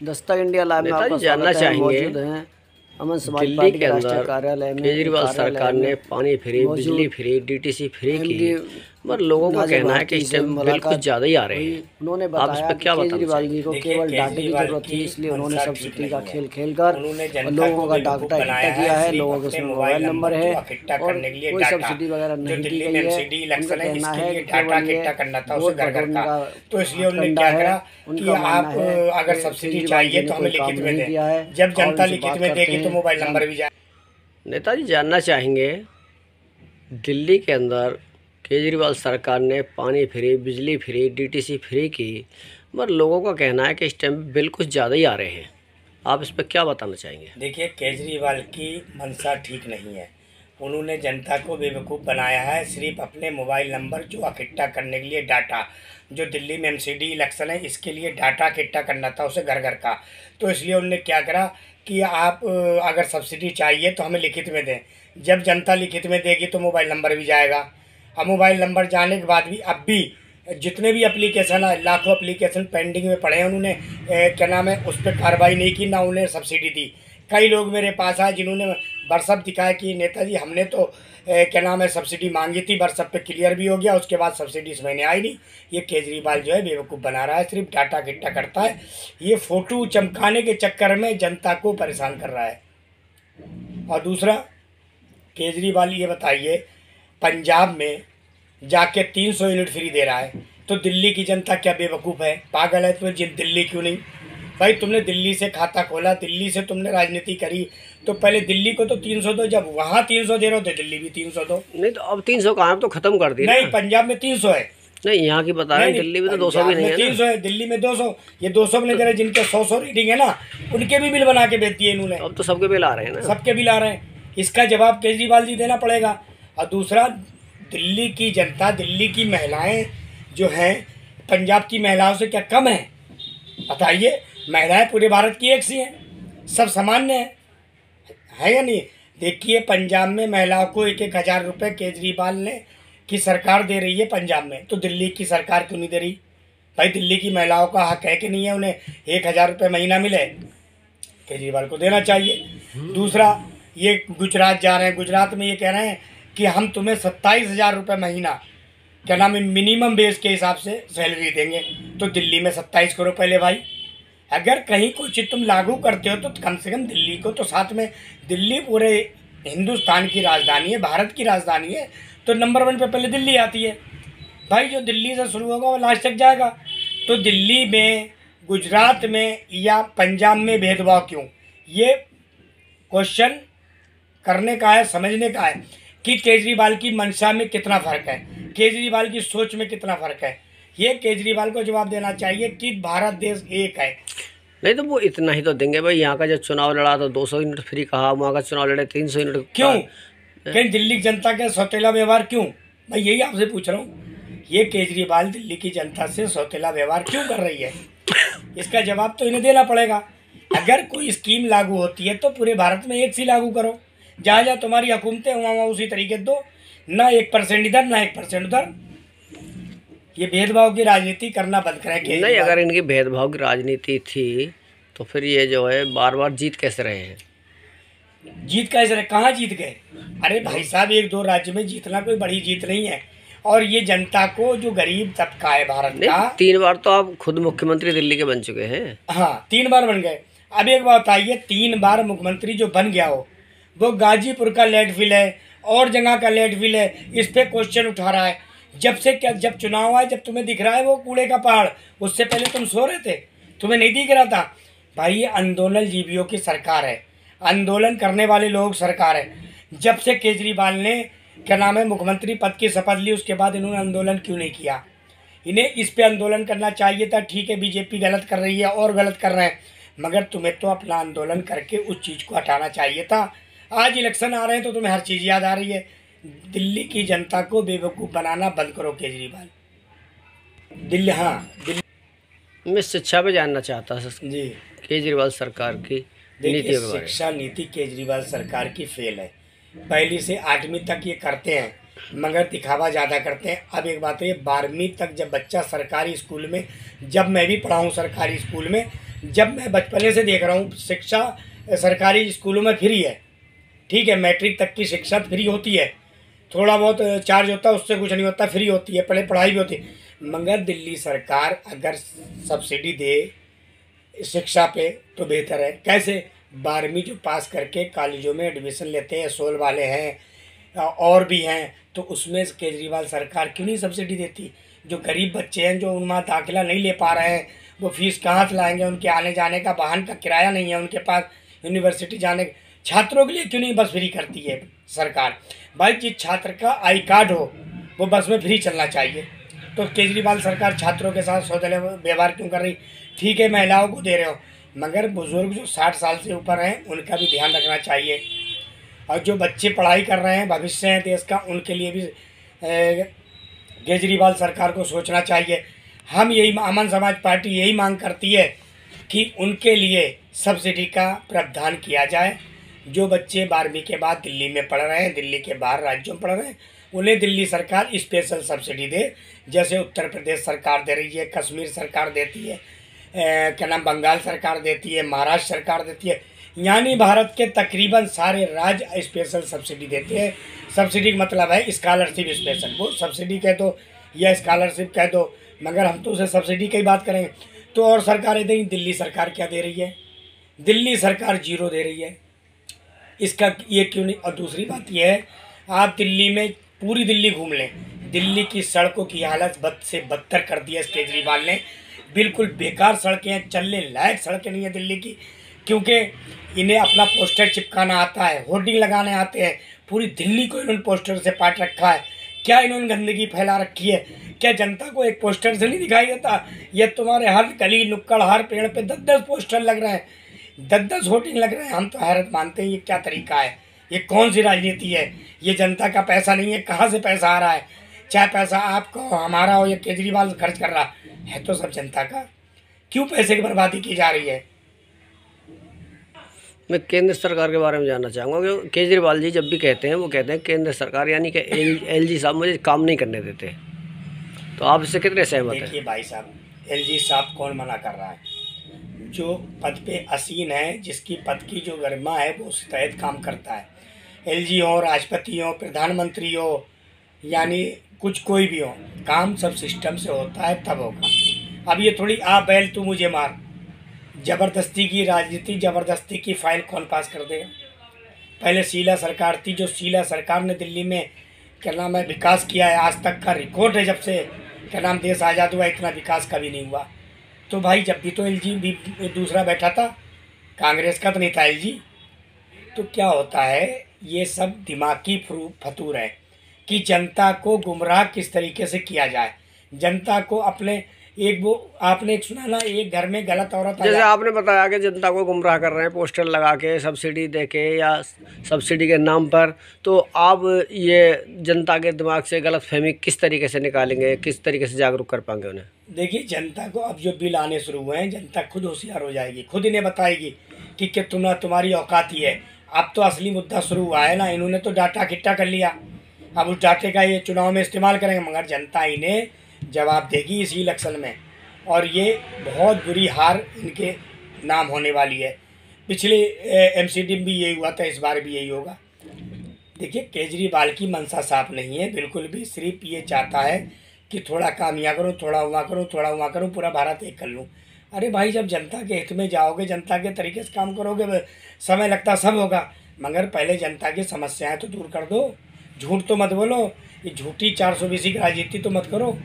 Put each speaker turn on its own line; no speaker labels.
Dastak India live में आपका
जानना चाहेंगे
मौजूद हैं अमन समाज
दिल्ली
पार्टी
के अंदर
कार्यालय में
केजरीवाल सरकार ने पानी फ्री, बिजली फ्री, डीटीसी फ्री की, मगर लोगों का कहना है कि इस टाइम बिल कुछ ज़्यादा ही आ रहे हैं।
उन्होंने
आप इस पर क्या बताना
केजरीवाल जी को केवल डाटे की जरूरत थी, इसलिए उन्होंने सब्सिडी का खेल खेलकर लोगों का डाटा इकट्ठा किया है। लोगों के उसमें मोबाइल नंबर है और कोई सब्सिडी वगैरह नहीं दी गई है। उनका कहना है कि केवल ये वोट बटोरने का
तो इसलिए उन्होंने क्या करा कि आप अगर सब्सिडी चाहिए तो हमें लिखित में दें, जब जनता लिखित में देगी तो मोबाइल नंबर भी जाए।
नेताजी जानना चाहेंगे दिल्ली के अंदर केजरीवाल सरकार ने पानी फ्री, बिजली फ्री, डीटीसी फ्री की, मगर लोगों का कहना है कि इस टाइम बिल कुछ ज़्यादा ही आ रहे हैं। आप इस पर क्या बताना चाहेंगे?
देखिए, केजरीवाल की मंशा ठीक नहीं है। उन्होंने जनता को बेवकूफ़ बनाया है, सिर्फ अपने मोबाइल नंबर जो इकट्ठा करने के लिए डाटा, जो दिल्ली में एमसीडी इलेक्शन है इसके लिए डाटा इकट्ठा करना था उसे घर घर का। तो इसलिए उन्होंने क्या करा कि आप अगर सब्सिडी चाहिए तो हमें लिखित में दें, जब जनता लिखित में देगी तो मोबाइल नंबर भी जाएगा। अब मोबाइल नंबर जाने के बाद भी अब भी जितने भी एप्लीकेशन है, लाखों एप्लीकेशन पेंडिंग में पड़े हैं, उन्होंने क्या नाम है उस पर कार्रवाई नहीं की, ना उन्हें सब्सिडी दी। कई लोग मेरे पास आए जिन्होंने व्हाट्सअप दिखाया कि नेताजी हमने तो क्या नाम है सब्सिडी मांगी थी, व्हाट्सअप पे क्लियर भी हो गया, उसके बाद सब्सिडी इस महीने आई नहीं। ये केजरीवाल जो है बेवकूफ़ बना रहा है, सिर्फ डाटा इकट्ठा करता है। ये फ़ोटो चमकाने के चक्कर में जनता को परेशान कर रहा है। और दूसरा, केजरीवाल ये बताइए, पंजाब में जाके 300 यूनिट फ्री दे रहा है, तो दिल्ली की जनता क्या बेवकूफ़ है, पागल है? तुम्हें दिल्ली क्यों नहीं? भाई तुमने दिल्ली से खाता खोला, दिल्ली से तुमने राजनीति करी, तो पहले दिल्ली को तो 300 दो। जब वहाँ 300 दे रहे हो तो दिल्ली भी 300 दो।
नहीं तो अब 300 कहाँ, तो खत्म कर दिया।
नहीं, पंजाब में 300 है।
नहीं, यहाँ की बता रहे हैं, दिल्ली में तो 200 भी नहीं है।
300 है, दिल्ली में 200। ये 200 भी नहीं दे रहे, जिनके 100 रेटिंग है ना, उनके भी बिल बना के भेज दिए इन्होंने।
अब तो सबके बिल आ रहे हैं ना,
सबके बिल आ रहे हैं। इसका जवाब केजरीवाल जी देना पड़ेगा। और दूसरा, दिल्ली की जनता, दिल्ली की महिलाएं जो हैं पंजाब की महिलाओं से क्या कम है? बताइए, महिलाएं पूरे भारत की एक सी हैं, सब सामान्य है या नहीं? देखिए, पंजाब में महिलाओं को 1,000 रुपये केजरीवाल ने की सरकार दे रही है पंजाब में, तो दिल्ली की सरकार क्यों नहीं दे रही? भाई दिल्ली की महिलाओं का हक है कि नहीं है उन्हें 1,000 रुपये महीना मिले? केजरीवाल को देना चाहिए। दूसरा, ये गुजरात जा रहे हैं, गुजरात में ये कह रहे हैं कि हम तुम्हें 27,000 रुपये महीना क्या नाम है मिनिमम बेस के हिसाब से सैलरी देंगे, तो दिल्ली में 27 करो पहले भाई। अगर कहीं कोई चीज़ तुम लागू करते हो तो कम से कम दिल्ली को तो साथ में, दिल्ली पूरे हिंदुस्तान की राजधानी है, भारत की राजधानी है, तो नंबर 1 पे पहले दिल्ली आती है भाई। जो दिल्ली से शुरू होगा वो लास्ट तक जाएगा। तो दिल्ली में, गुजरात में या पंजाब में भेदभाव क्यों? ये क्वेश्चन करने का है, समझने का है कि केजरीवाल की मंशा में कितना फ़र्क है, केजरीवाल की सोच में कितना फ़र्क है। ये केजरीवाल को जवाब देना चाहिए कि भारत देश एक है।
नहीं तो वो इतना ही तो देंगे भाई। यहाँ का जब चुनाव लड़ा तो 200 यूनिट फ्री कहा, वहाँ का चुनाव लड़े 300 यूनिट
क्यों? कहीं दिल्ली की जनता का सौतेला व्यवहार क्यों? मैं यही आपसे पूछ रहा हूँ, ये केजरीवाल दिल्ली की जनता से सौतेला व्यवहार क्यों कर रही है? इसका जवाब तो इन्हें देना पड़ेगा। अगर कोई स्कीम लागू होती है तो पूरे भारत में एक सी लागू करो, जहाँ जहाँ तुम्हारी हुकूमतें वहाँ वहाँ उसी तरीके दो, ना 1% इधर ना 1% उधर। ये भेदभाव की राजनीति करना बंद करें।
नहीं, अगर इनकी भेदभाव की राजनीति थी तो फिर ये जो है बार बार जीत कैसे रहे हैं?
जीत कैसे रहे? कहाँ जीत गए? अरे भाई साहब, 1-2 राज्य में जीतना कोई बड़ी जीत नहीं है। और ये जनता को, जो गरीब तबका है भारत का,
3 बार तो आप खुद मुख्यमंत्री दिल्ली के बन चुके हैं।
हाँ, 3 बार बन गए। अब एक बात बताइए, 3 बार मुख्यमंत्री जो बन गया हो, वो गाजीपुर का लैंडफिल है और जगह का लैंडफिल है, इस पे क्वेश्चन उठा रहा है। जब से क्या, जब चुनाव आए, जब तुम्हें दिख रहा है वो कूड़े का पहाड़, उससे पहले तुम सो रहे थे, तुम्हें नहीं दिख रहा था? भाई ये आंदोलन जीवियों की सरकार है, आंदोलन करने वाले लोग सरकार है। जब से केजरीवाल ने क्या नाम है मुख्यमंत्री पद की शपथ ली, उसके बाद इन्होंने आंदोलन क्यों नहीं किया? इन्हें इस पे आंदोलन करना चाहिए था। ठीक है, बीजेपी गलत कर रही है और गलत कर रहे हैं, मगर तुम्हें तो अपना आंदोलन करके उस चीज़ को हटाना चाहिए था। आज इलेक्शन आ रहे हैं तो तुम्हें हर चीज़ याद आ रही है। दिल्ली की जनता को बेवकूफ़ बनाना बंद करो केजरीवाल। दिल्ली
मैं शिक्षा पे जानना चाहता था
जी,
केजरीवाल सरकार की नीति के बारे में।
शिक्षा नीति केजरीवाल सरकार की फेल है। पहली से 8वीं तक ये करते हैं, मगर दिखावा ज़्यादा करते हैं। अब एक बात है, 12वीं तक जब बच्चा सरकारी स्कूल में, जब मैं भी पढ़ा हूँ सरकारी स्कूल में, जब मैं बचपने से देख रहा हूँ शिक्षा सरकारी स्कूलों में फ्री है, ठीक है, मैट्रिक तक की शिक्षा फ्री होती है, थोड़ा बहुत चार्ज होता है, उससे कुछ नहीं होता, फ्री होती है, पहले पढ़ाई भी होती है। मगर दिल्ली सरकार अगर सब्सिडी दे शिक्षा पे तो बेहतर है। कैसे? 12वीं जो पास करके कॉलेजों में एडमिशन लेते हैं, सोल वाले हैं और भी हैं, तो उसमें केजरीवाल सरकार क्यों नहीं सब्सिडी देती? जो गरीब बच्चे हैं, जो उनमें दाखिला नहीं ले पा रहे हैं, वो फीस कहाँ से लाएंगे? उनके आने जाने का वाहन का किराया नहीं है उनके पास, यूनिवर्सिटी जाने छात्रों के लिए क्यों नहीं बस फ्री करती है सरकार? भाई जिस छात्र का आई कार्ड हो वो बस में फ्री चलना चाहिए। तो केजरीवाल सरकार छात्रों के साथ सौजन्य व्यवहार क्यों कर रही? ठीक है, महिलाओं को दे रहे हो, मगर बुजुर्ग जो 60 साल से ऊपर हैं उनका भी ध्यान रखना चाहिए। और जो बच्चे पढ़ाई कर रहे हैं, भविष्य है देश का, उनके लिए भी केजरीवाल सरकार को सोचना चाहिए। हम यही, अमन समाज पार्टी यही मांग करती है कि उनके लिए सब्सिडी का प्रावधान किया जाए। जो बच्चे 12वीं के बाद दिल्ली में पढ़ रहे हैं, दिल्ली के बाहर राज्यों में पढ़ रहे हैं, उन्हें दिल्ली सरकार स्पेशल सब्सिडी दे, जैसे उत्तर प्रदेश सरकार दे रही है, कश्मीर सरकार देती है, क्या नाम, बंगाल सरकार देती है, महाराष्ट्र सरकार देती है, यानी भारत के तकरीबन सारे राज्य स्पेशल सब्सिडी देते हैं। सब्सिडी का मतलब है स्कॉलरशिप स्पेशल, वो सब्सिडी कह दो या स्कॉलरशिप कह दो, मगर हम तो उसे सब्सिडी की बात करेंगे। तो और सरकारें देंगी, दिल्ली सरकार क्या दे रही है? दिल्ली सरकार 0 दे रही है। इसका ये क्यों नहीं? और दूसरी बात यह है, आप दिल्ली में पूरी दिल्ली घूम लें, दिल्ली की सड़कों की हालत बद से बदतर कर दी है केजरीवाल ने। बिल्कुल बेकार सड़कें हैं, चलने लायक सड़कें नहीं है दिल्ली की, क्योंकि इन्हें अपना पोस्टर चिपकाना आता है, होर्डिंग लगाने आते हैं, पूरी दिल्ली को इन्होंने पोस्टर से पाट रखा है। क्या इन्होंने गंदगी फैला रखी है? क्या जनता को एक पोस्टर से नहीं दिखाई देता? ये तुम्हारे हर गली नुक्कड़, हर पेड़ पे 10-10 पोस्टर लग रहे हैं, 10-10 होर्डिंग लग रहे हैं। हम तो हैरत मानते हैं, ये क्या तरीका है? ये कौन सी राजनीति है? ये जनता का पैसा नहीं है, कहाँ से पैसा आ रहा है? चाहे पैसा आपका हो, हमारा हो, या केजरीवाल खर्च कर रहा है, तो सब जनता का। क्यों पैसे की बर्बादी की जा रही है?
मैं केंद्र सरकार के बारे में जानना चाहूँगा कि केजरीवाल जी जब भी कहते हैं, वो कहते हैं केंद्र सरकार यानी कि एलजी साहब मुझे काम नहीं करने देते, तो आप इससे कितने सहमत हैं?
देखिए भाई साहब, एलजी साहब कौन मना कर रहा है? जो पद पे आसीन है, जिसकी पद की जो गरिमा है, वो उस तहत काम करता है। एलजी हो, राष्ट्रपति हो, प्रधानमंत्री हो, यानी कुछ कोई भी हो, काम सब सिस्टम से होता है, तब होगा। अब ये थोड़ी आ बैल तू मुझे मार, ज़बरदस्ती की राजनीति, ज़बरदस्ती की फाइल कौन पास कर देगा? पहले शीला सरकार थी, जो शीला सरकार ने दिल्ली में क्या नाम है विकास किया है, आज तक का रिकॉर्ड है। जब से क्या नाम देश आज़ाद हुआ, इतना विकास कभी नहीं हुआ। तो भाई जब भी तो एलजी भी दूसरा बैठा था, कांग्रेस का तो नहीं था एलजी। तो क्या होता है, ये सब दिमागी फतूर है कि जनता को गुमराह किस तरीके से किया जाए। जनता को अपने एक वो आपने एक सुना ना, एक घर में गलत औरत
जैसे आपने बताया कि जनता को गुमराह कर रहे हैं पोस्टर लगा के, सब्सिडी दे के या सब्सिडी के नाम पर, तो आप ये जनता के दिमाग से गलतफहमी किस तरीके से निकालेंगे, किस तरीके से जागरूक कर पाएंगे उन्हें?
देखिए, जनता को अब जो बिल आने शुरू हुए हैं, जनता खुद होशियार हो जाएगी, खुद इन्हें बताएगी कि तुम्हारी औकात ही है। अब तो असली मुद्दा शुरू हुआ है ना, इन्होंने तो डाटा इकट्ठा कर लिया, अब उस डाटे का ये चुनाव में इस्तेमाल करेंगे, मगर जनता इन्हें जवाब देगी इसी इलेक्शन में। और ये बहुत बुरी हार इनके नाम होने वाली है। पिछले एमसीडी में भी यही हुआ था, इस बार भी यही होगा। देखिए, केजरीवाल की मंशा साफ नहीं है बिल्कुल भी, सिर्फ ये चाहता है कि थोड़ा काम यहाँ करूँ, थोड़ा वहाँ करूँ, थोड़ा वहाँ करूँ, पूरा भारत एक कर लूँ। अरे भाई, जब जनता के हित में जाओगे, जनता के तरीके से काम करोगे, समय लगता सब होगा, मगर पहले जनता की समस्याएं तो दूर कर दो। झूठ तो मत बोलो, ये झूठी 420 की राजनीति तो मत करो।